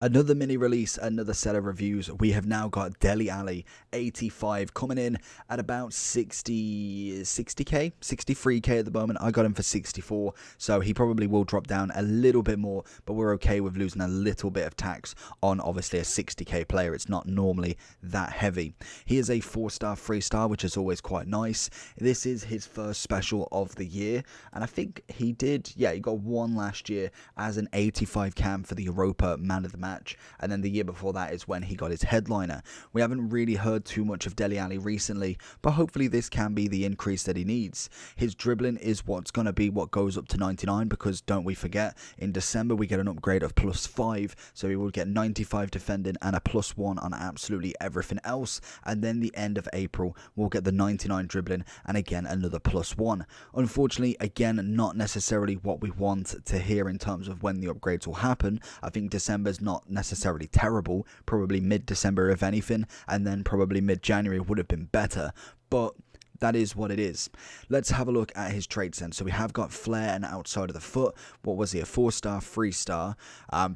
Another mini release, another set of reviews. We have now got Dele Alli 85 coming in at about 60k, 63k at the moment. I got him for 64, so he probably will drop down a little bit more, but we're okay with losing a little bit of tax on obviously a 60k player. It's not normally that heavy. He is a 4-star, 3-star, which is always quite nice. This is his first special of the year, and I think he got one last year as an 85 cam for the Europa Man of the Match. And then the year before that is when he got his headliner. We haven't really heard too much of Dele Alli recently, but hopefully this can be the increase that he needs. His dribbling is what's going to be what goes up to 99, because don't we forget, in December we get an upgrade of +5, so he will get 95 defending and a +1 on absolutely everything else. And then the end of April we'll get the 99 dribbling and again another +1. Unfortunately, again, not necessarily what we want to hear in terms of when the upgrades will happen. I think December's not necessarily terrible, probably mid-December if anything, and then probably mid-January would have been better, but that is what it is. Let's have a look at his traits then. So we have got flair and outside of the foot. What was he, a 4-star, 3-star?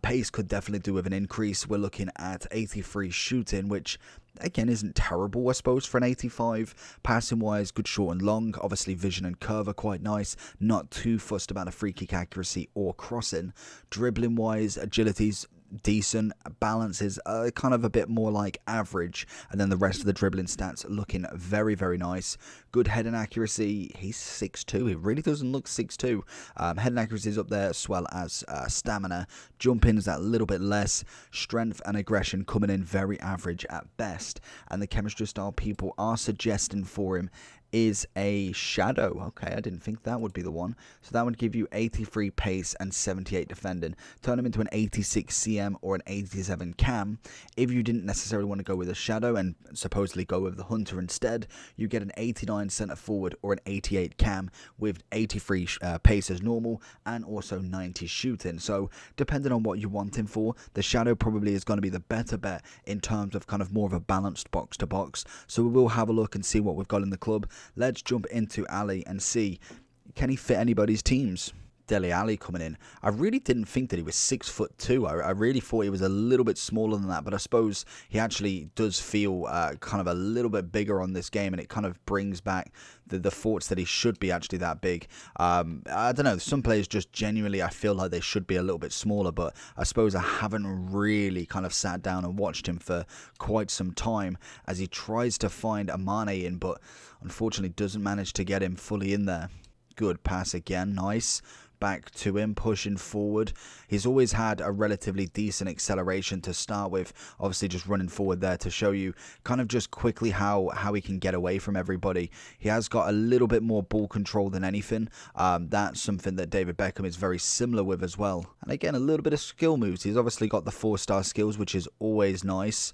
Pace could definitely do with an increase. We're looking at 83 shooting, which again isn't terrible, I suppose, for an 85. Passing wise, good short and long. Obviously vision and curve are quite nice, not too fussed about a free kick accuracy or crossing. Dribbling wise, agility's decent, balance is kind of a bit more like average, and then the rest of the dribbling stats looking very, very nice. Good heading accuracy, he's 6'2", he really doesn't look 6'2". Heading accuracy is up there, as well as stamina. Jumping is that little bit less. Strength and aggression coming in very average at best, and the chemistry style people are suggesting for him is a shadow. Okay, I didn't think that would be the one. So that would give you 83 pace and 78 defending. Turn him into an 86 CM or an 87 cam. If you didn't necessarily want to go with a shadow and supposedly go with the hunter instead, you get an 89 center forward or an 88 cam with 83 pace as normal and also 90 shooting. So depending on what you want him for, the shadow probably is going to be the better bet in terms of kind of more of a balanced box to box. So we will have a look and see what we've got in the club. Let's jump into Alli and see, can he fit anybody's teams? Dele Alli coming in. I really didn't think that he was 6'2". I really thought he was a little bit smaller than that, but I suppose he actually does feel kind of a little bit bigger on this game, and it kind of brings back the thoughts that he should be actually that big. I don't know, some players just genuinely I feel like they should be a little bit smaller, but I suppose I haven't really kind of sat down and watched him for quite some time as he tries to find Amane in, but unfortunately doesn't manage to get him fully in there. Good pass again, nice. Back to him, pushing forward. He's always had a relatively decent acceleration to start with. Obviously just running forward there to show you kind of just quickly how he can get away from everybody. He has got a little bit more ball control than anything. That's something that David Beckham is very similar with as well. And again, a little bit of skill moves. He's obviously got the 4-star skills, which is always nice.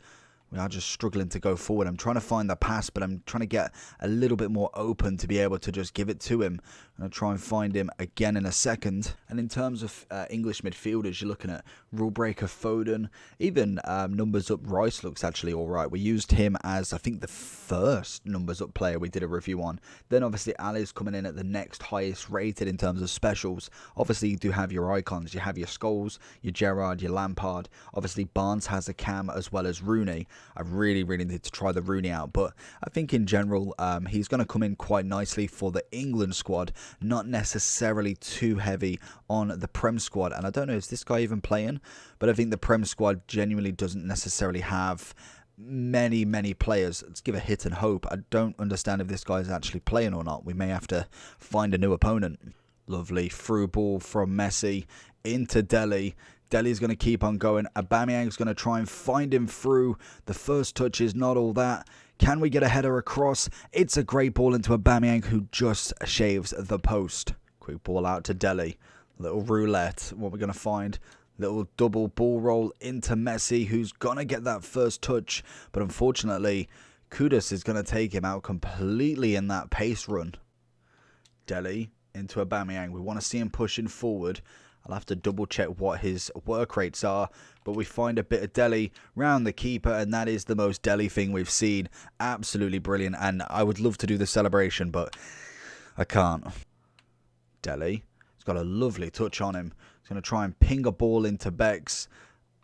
We are just struggling to go forward. I'm trying to find the pass, but I'm trying to get a little bit more open to be able to just give it to him. I'm going to try and find him again in a second. And in terms of English midfielders, you're looking at rule breaker Foden. Even numbers up Rice looks actually all right. We used him as, I think, the first numbers up player we did a review on. Then obviously Ali's coming in at the next highest rated in terms of specials. Obviously you do have your icons. You have your Scholes, your Gerrard, your Lampard. Obviously Barnes has a cam as well as Rooney. I really need to try the Rooney out, but I think in general he's going to come in quite nicely for the England squad, not necessarily too heavy on the Prem squad. And I don't know, is this guy even playing? But I think the Prem squad genuinely doesn't necessarily have many players. Let's give a hit and hope. I don't understand if this guy is actually playing or not. We may have to find a new opponent. Lovely through ball from Messi into Dele. Dele's going to keep on going. Aubameyang's going to try and find him through. The first touch is not all that. Can we get a header across? It's a great ball into Aubameyang, who just shaves the post. Quick ball out to Dele. Little roulette. What we're going to find. Little double ball roll into Messi, who's going to get that first touch. But unfortunately, Kudus is going to take him out completely in that pace run. Dele into Aubameyang. We want to see him pushing forward. I'll have to double check what his work rates are, but we find a bit of Dele round the keeper, and that is the most Dele thing we've seen. Absolutely brilliant, and I would love to do the celebration, but I can't. Dele, he's got a lovely touch on him. He's going to try and ping a ball into Bex.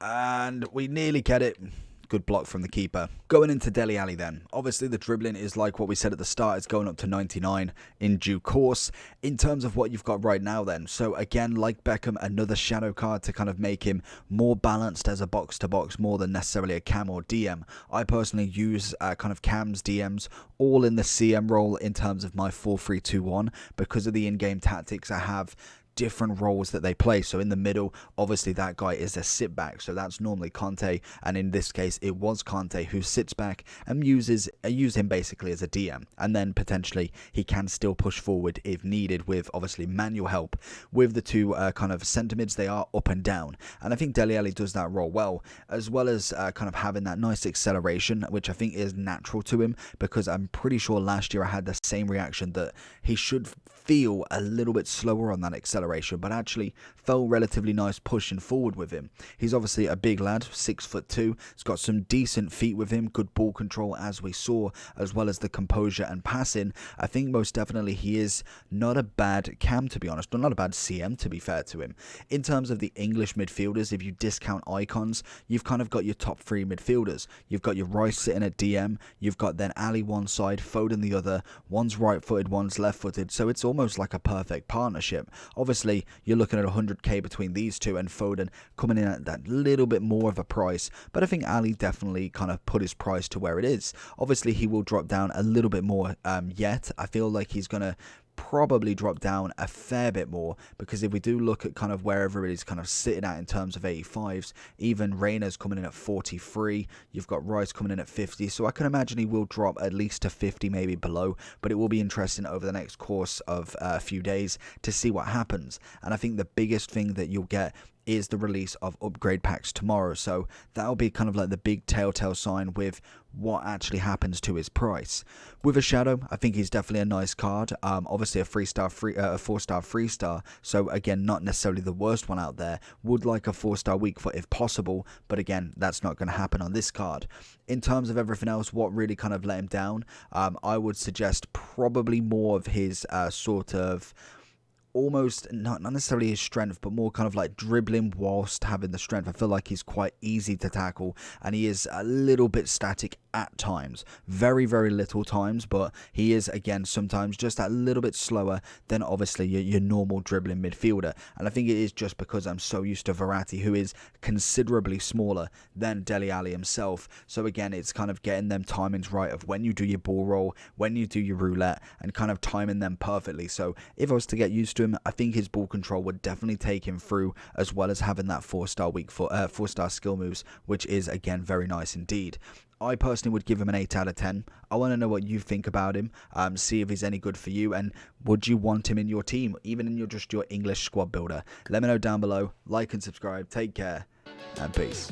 And we nearly get it. Good block from the keeper. Going into Dele Alli then. Obviously the dribbling is like what we said at the start. It's going up to 99 in due course. In terms of what you've got right now then. So again, like Beckham, another shadow card to kind of make him more balanced as a box-to-box more than necessarily a cam or DM. I personally use kind of cams, DMs, all in the CM role in terms of my 4-3-2-1 because of the in-game tactics I have different roles that they play. So in the middle, obviously that guy is a sit back, so that's normally Conte, and in this case it was Conte who sits back and use him basically as a DM, and then potentially he can still push forward if needed with obviously manual help. With the two kind of centre mids, they are up and down, and I think Dele Alli does that role well, as well as kind of having that nice acceleration, which I think is natural to him, because I'm pretty sure last year I had the same reaction that he should feel a little bit slower on that acceleration, but actually felt relatively nice pushing forward with him. He's obviously a big lad, 6'2". He's got some decent feet with him, good ball control as we saw, as well as the composure and passing. I think most definitely he is not a bad cam, to be honest, or not a bad CM, to be fair to him. In terms of the English midfielders, if you discount icons, you've kind of got your top three midfielders. You've got your Rice sitting at DM, you've got then Alli one side, Foden the other, one's right-footed, one's left-footed, so it's almost like a perfect partnership. Obviously, you're looking at 100k between these two, and Foden coming in at that little bit more of a price, but I think Alli definitely kind of put his price to where it is. Obviously, he will drop down a little bit more yet. I feel like he's going to probably drop down a fair bit more, because if we do look at kind of wherever it is kind of sitting at in terms of 85s, even Reina's coming in at 43, you've got Rice coming in at 50, so I can imagine he will drop at least to 50, maybe below, but it will be interesting over the next course of a few days to see what happens. And I think the biggest thing that you'll get is the release of upgrade packs tomorrow, so that'll be kind of like the big telltale sign with what actually happens to his price. With a shadow, I think he's definitely a nice card. Obviously a 4-star 3-star, so again, not necessarily the worst one out there. Would like a 4-star weak foot if possible, but again, that's not going to happen on this card. In terms of everything else, what really kind of let him down, I would suggest probably more of his sort of almost not necessarily his strength, but more kind of like dribbling whilst having the strength. I feel like he's quite easy to tackle, and he is a little bit static at times, very little times, but he is again sometimes just a little bit slower than obviously your normal dribbling midfielder. And I think it is just because I'm so used to Verratti, who is considerably smaller than Dele Alli himself. So again, it's kind of getting them timings right of when you do your ball roll, when you do your roulette, and kind of timing them perfectly. So if I was to get used to him, I think his ball control would definitely take him through, as well as having that 4-star weak foot, 4-star skill moves, which is again very nice indeed. I personally would give him an 8 out of 10. I want to know what you think about him, see if he's any good for you, and would you want him in your team, even in just your English squad builder? Let me know down below. Like and subscribe. Take care, and peace.